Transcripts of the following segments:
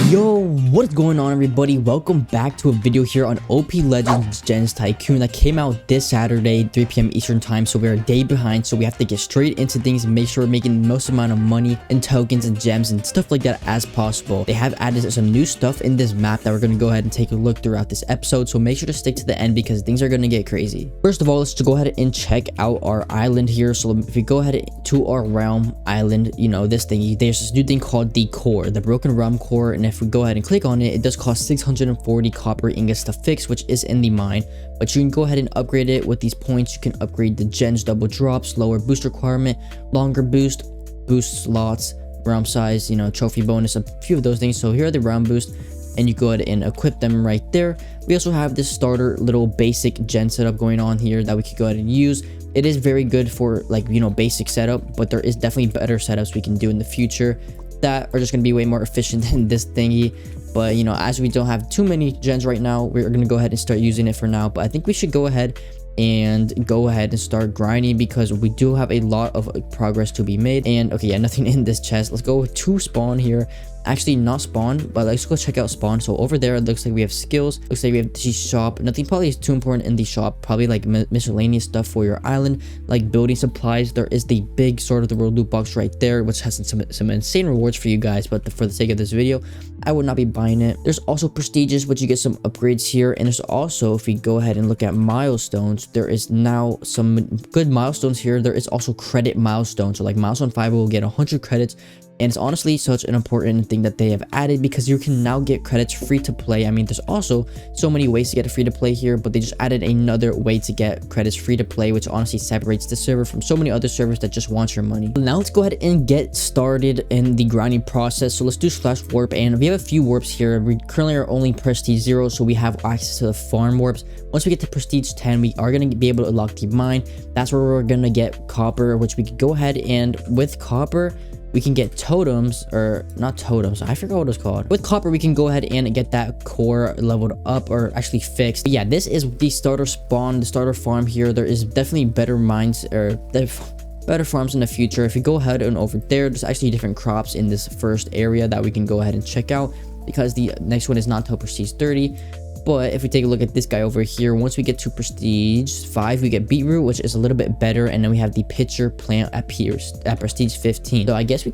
Yo, what's going on, everybody? Welcome back to a video here on OPLegends Gens Tycoon that came out this Saturday, 3 p.m. Eastern time. So we're a day behind, so we have to get straight into things and make sure we're making the most amount of money and tokens and gems and stuff like that as possible. They have added some new stuff in this map that we're going to go ahead and take a look throughout this episode, so make sure to stick to the end because things are going to get crazy. First of all, let's go ahead and check out our island here. So if we go ahead to our realm island, you know, this thing, there's this new thing called the core, the broken realm core, and if we go ahead and click on it, it does cost 640 copper ingots to fix, which is in the mine, but you can go ahead and upgrade it with these points. You can upgrade the gens double drops, lower boost requirement, longer boost slots, realm size, you know, trophy bonus, a few of those things. So here are the realm boost, and you go ahead and equip them right there. We also have this starter little basic gen setup going on here that we could go ahead and use. It is very good for, like, you know, basic setup, but there is definitely better setups we can do in the future that are just going to be way more efficient than this thingy. But, you know, as we don't have too many gens right now, we're going to go ahead and start using it for now. But I think we should go ahead and start grinding because we do have a lot of progress to be made. And okay, yeah, nothing in this chest. Let's go to spawn here. Actually, not spawn, but let's go check out spawn. So over there, it looks like we have skills. Looks like we have the shop. Nothing probably is too important in the shop. Probably like miscellaneous stuff for your island, like building supplies. There is the big Sword of the World loot box right there, which has some insane rewards for you guys. But for the sake of this video, I would not be buying it. There's also prestiges, which you get some upgrades here. And there's also, if we go ahead and look at milestones, there is now some good milestones here. There is also credit milestones. So like milestone 5 will get 100 credits. And it's honestly such an important thing that they have added because you can now get credits free to play. I mean, there's also so many ways to get a free to play here, but they just added another way to get credits free to play, which honestly separates the server from so many other servers that just want your money. Now let's go ahead and get started in the grinding process. So let's do slash warp, and we have a few warps here. We currently are only prestige 0, so we have access to the farm warps. Once we get to prestige 10, we are going to be able to unlock the mine. That's where we're going to get copper, which we could go ahead and with copper we can get totems, or not totems, I forgot what it's called. With copper, we can go ahead and get that core leveled up, or actually fixed. But yeah, this is the starter spawn, the starter farm here. There is definitely better mines, or better farms in the future. If you go ahead and over there, there's actually different crops in this first area that we can go ahead and check out, because the next one is not till prestige 30. But if we take a look at this guy over here, once we get to prestige 5, we get beetroot, which is a little bit better, and then we have the pitcher plant at prestige 15. So I guess we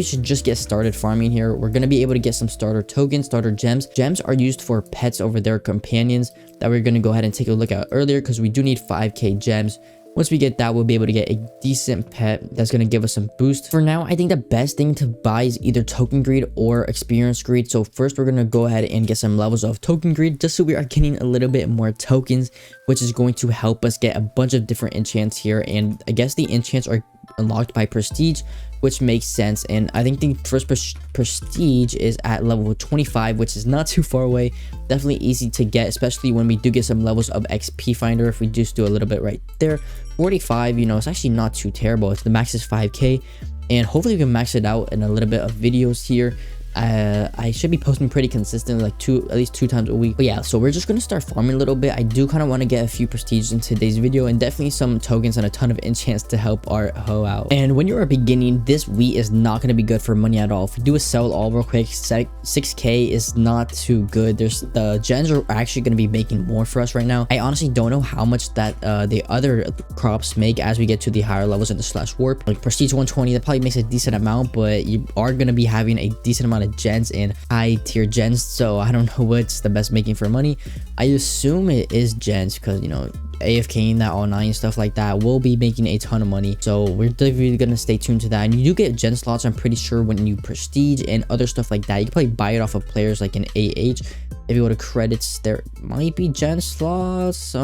should just get started farming here. We're gonna be able to get some starter tokens, starter gems. Gems are used for pets over there, companions, that we're gonna go ahead and take a look at earlier, because we do need 5k gems. Once we get that, we'll be able to get a decent pet that's going to give us some boost. For now, I think the best thing to buy is either token greed or experience greed. So first, we're going to go ahead and get some levels of token greed, just so we are getting a little bit more tokens, which is going to help us get a bunch of different enchants here. And I guess the enchants are unlocked by prestige, which makes sense. And I think the first prestige is at level 25, which is not too far away. Definitely easy to get, especially when we do get some levels of XP finder. If we just do a little bit right there, 45, you know, it's actually not too terrible. It's the max is 5k, and hopefully we can max it out in a little bit of videos here. I should be posting pretty consistently, like at least 2 times a week. But yeah, so we're just gonna start farming a little bit. I do kind of want to get a few prestiges in today's video, and definitely some tokens and a ton of enchants to help our hoe out. And when you're beginning, this wheat is not going to be good for money at all. If we do a sell all real quick, 6k is not too good. The gens are actually going to be making more for us right now. I honestly don't know how much that the other crops make as we get to the higher levels in the slash warp. Like prestige 120, that probably makes a decent amount, but you are going to be having a decent amount of gens and high tier gens, so I don't know what's the best making for money. I assume it is gens, because, you know, AFKing that all night and stuff like that will be making a ton of money. So we're definitely gonna stay tuned to that. And you do get gen slots, I'm pretty sure, when you prestige and other stuff like that. You can probably buy it off of players like an AH. If you go to credits, there might be gen slots.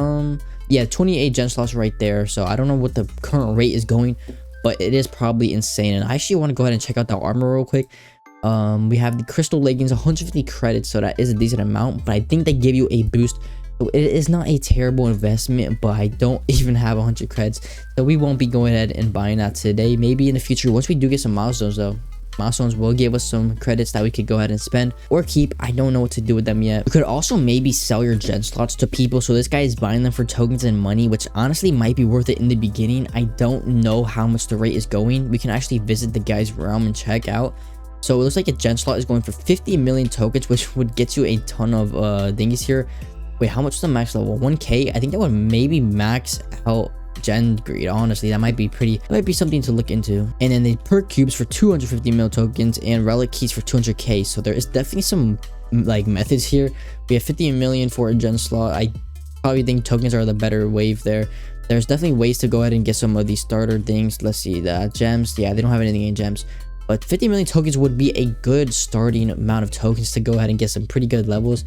Yeah, 28 gen slots right there. So I don't know what the current rate is going, but it is probably insane. And I actually want to go ahead and check out the armor real quick. We have the crystal leggings, 150 credits, so that is a decent amount, but I think they give you a boost, so it is not a terrible investment. But I don't even have 100 credits, so we won't be going ahead and buying that today. Maybe in the future, once we do get some milestones though. Milestones will give us some credits that we could go ahead and spend or keep. I don't know what to do with them yet. You could also maybe sell your gen slots to people. So this guy is buying them for tokens and money, which honestly might be worth it in the beginning. I don't know how much the rate is going. We can actually visit the guy's realm and check out. So it looks like a gen slot is going for 50 million tokens, which would get you a ton of thingies here. Wait, how much is the max level? 1k? I think that would maybe max out gen greed. Honestly, that might be something to look into. And then the perk cubes for 250 mil tokens and relic keys for 200k. So there is definitely some like methods here. We have 50 million for a gen slot. I probably think tokens are the better wave there. There's definitely ways to go ahead and get some of these starter things. Let's see, the gems. Yeah, they don't have anything in gems, but 50 million tokens would be a good starting amount of tokens to go ahead and get some pretty good levels.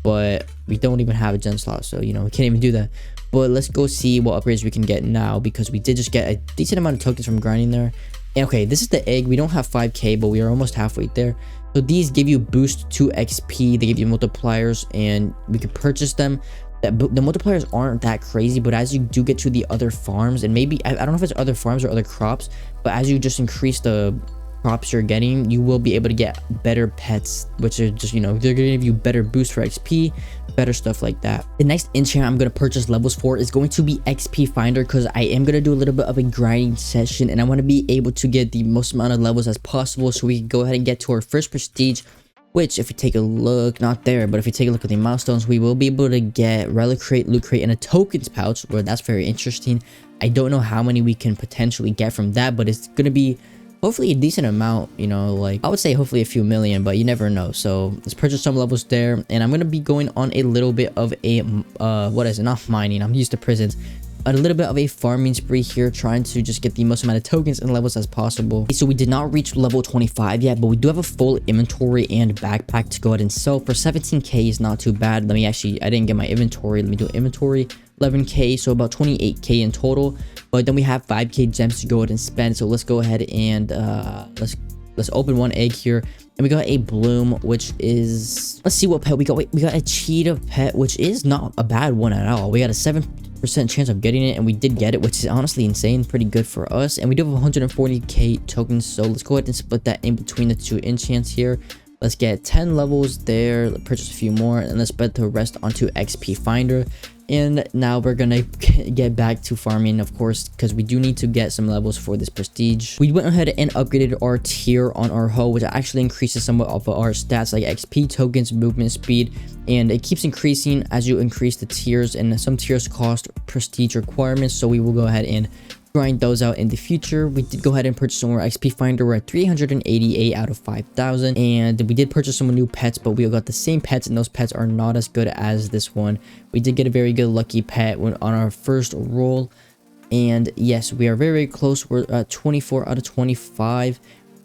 But we don't even have a gen slot, so you know, we can't even do that. But let's go see what upgrades we can get now, because we did just get a decent amount of tokens from grinding there. And okay, this is the egg. We don't have 5k, but we are almost halfway there. So these give you boost to XP. They give you multipliers, and we can purchase them. The multipliers aren't that crazy, but as you do get to the other farms, and maybe I don't know if it's other farms or other crops, but as you just increase the crops you're getting, you will be able to get better pets, which are just, you know, they're gonna give you better boost for XP, better stuff like that. The next enchant I'm gonna purchase levels for is going to be XP Finder, because I am gonna do a little bit of a grinding session, and I want to be able to get the most amount of levels as possible, so we can go ahead and get to our first prestige, which, if you take a look, not there, but if you take a look at the milestones, we will be able to get relic crate, loot crate, and a tokens pouch, where that's very interesting. I don't know how many we can potentially get from that, but it's gonna be hopefully a decent amount, you know, like I would say hopefully a few million, but you never know. So let's purchase some levels there, and I'm gonna be going on a little bit of a what is it, not mining, I'm used to prisons, a little bit of a farming spree here, trying to just get the most amount of tokens and levels as possible. So we did not reach level 25 yet, but we do have a full inventory and backpack to go ahead and sell for 17k. Is not too bad. Let me actually, I didn't get my inventory. Let me do inventory. 11k, so about 28k in total. But then we have 5k gems to go ahead and spend. So let's go ahead and let's open one egg here, and we got a bloom, which is, let's see what pet we got. Wait, we got a cheetah pet, which is not a bad one at all. We got a 7% chance of getting it, and we did get it, which is honestly insane, pretty good for us. And we do have 140k tokens, so let's go ahead and split that in between the two enchants here. Let's get 10 levels there, let's purchase a few more, and let's bet the rest onto XP Finder. And now we're gonna get back to farming, of course, because we do need to get some levels for this prestige. We went ahead and upgraded our tier on our hoe, which actually increases some of our stats like XP, tokens, movement speed, and it keeps increasing as you increase the tiers, and some tiers cost prestige requirements, so we will go ahead and grind those out in the future. We did go ahead and purchase some more XP Finder. We're at 388 out of 5,000, and we did purchase some new pets, but we got the same pets, and those pets are not as good as this one. We did get a very good lucky pet on our first roll, and yes, we are very, very close. We're at 24 out of 25,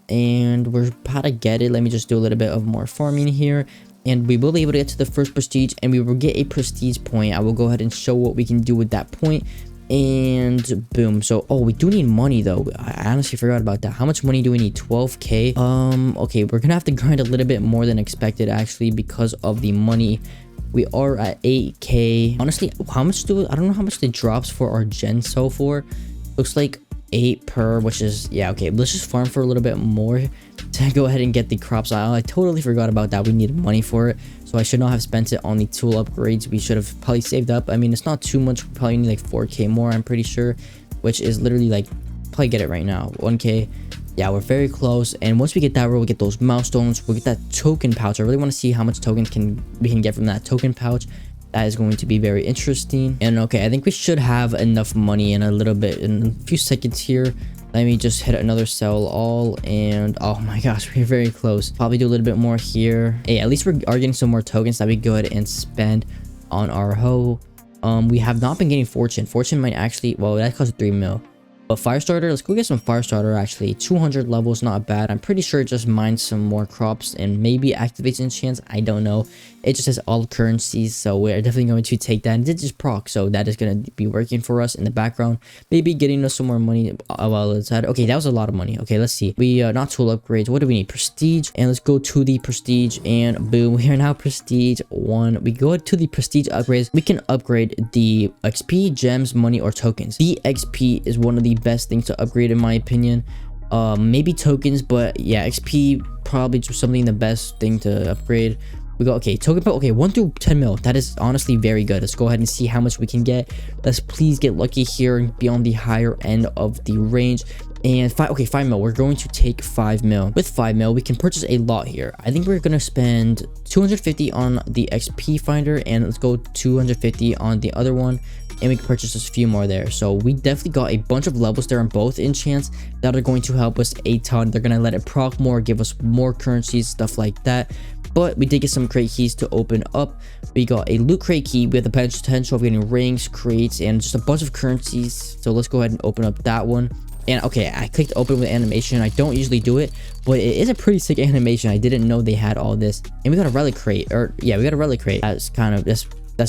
and we're about to get it. Let me just do a little bit of more farming here, and we will be able to get to the first prestige, and we will get a prestige point. I will go ahead and show what we can do with that point. And boom. So, oh, we do need money though. I honestly forgot about that. How much money do we need? 12k. Okay, we're gonna have to grind a little bit more than expected, actually, because of the money. We are at 8k. Honestly, how much I don't know how much the drops for our gen so for. Looks like 8 per, which is, yeah, okay, let's just farm for a little bit more to go ahead and get the crops out. I totally forgot about that. We needed money for it, so I should not have spent it on the tool upgrades. We should have probably saved up. I mean, it's not too much. We probably need like 4k more, I'm pretty sure, which is literally like, probably get it right now, 1k. Yeah, we're very close, and once we get that, we'll get those milestones. We'll get that token pouch. I really want to see how much tokens we can get from that token pouch. That is going to be very interesting. And okay, I think we should have enough money in a few seconds here. Let me just hit another sell all, and oh my gosh, we're very close. Probably do a little bit more here. Hey, at least we are getting some more tokens that we go ahead and spend on our hoe. We have not been getting fortune. Fortune might actually, well, that costs 3 mil. But Firestarter, let's go get some Firestarter actually. 200 levels, not bad. I'm pretty sure it just mines some more crops and maybe activates enchants. I don't know. It just says all currencies, so we're definitely going to take that. And it just proc, so that is going to be working for us in the background. Maybe getting us some more money while it's at. Okay, that was a lot of money. Okay, let's see. We not tool upgrades. What do we need? Prestige. And let's go to the prestige, and boom, we are now prestige 1. We go to the prestige upgrades. We can upgrade the XP, gems, money, or tokens. The XP is one of the best things to upgrade in my opinion. Maybe tokens, but yeah, XP probably just something the best thing to upgrade. We go, okay, token, okay, 1 through 10 mil. That is honestly very good. Let's go ahead and see how much we can get. Let's please get lucky here and be on the higher end of the range. And 5 mil. We're going to take 5 mil. With 5 mil, we can purchase a lot here. I think we're gonna spend 250 on the XP finder, and let's go 250 on the other one, and we can purchase a few more there. So we definitely got a bunch of levels there on both enchants that are going to help us a ton. They're gonna let it proc more, give us more currencies, stuff like that. But we did get some crate keys to open up. We got a loot crate key. We have the potential of getting rings, crates, and just a bunch of currencies. So let's go ahead and open up that one. And okay, I clicked open with animation. I don't usually do it, but it is a pretty sick animation. I didn't know they had all this. And we got a relic crate, or yeah, we got a relic crate. That's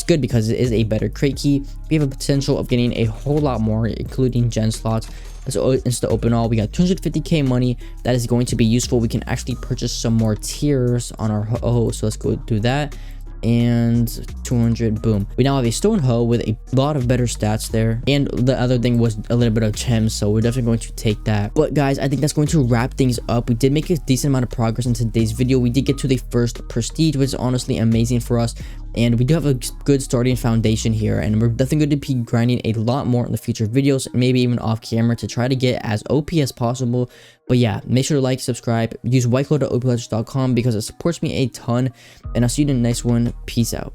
good because it is a better crate key. We have a potential of getting a whole lot more, including gen slots. So instead open all, we got 250k money. That is going to be useful. We can actually purchase some more tiers on our hoe. So let's go do that. And 200, boom. We now have a stone hoe with a lot of better stats there, and the other thing was a little bit of gems, so we're definitely going to take that. But guys, I think that's going to wrap things up. We did make a decent amount of progress in today's video. We did get to the first prestige, which is honestly amazing for us, and we do have a good starting foundation here, and we're definitely going to be grinding a lot more in the future videos, maybe even off camera, to try to get as OP as possible. But yeah, make sure to like, subscribe, use white code at OPLegends.com because it supports me a ton, and I'll see you in the next one. Peace out.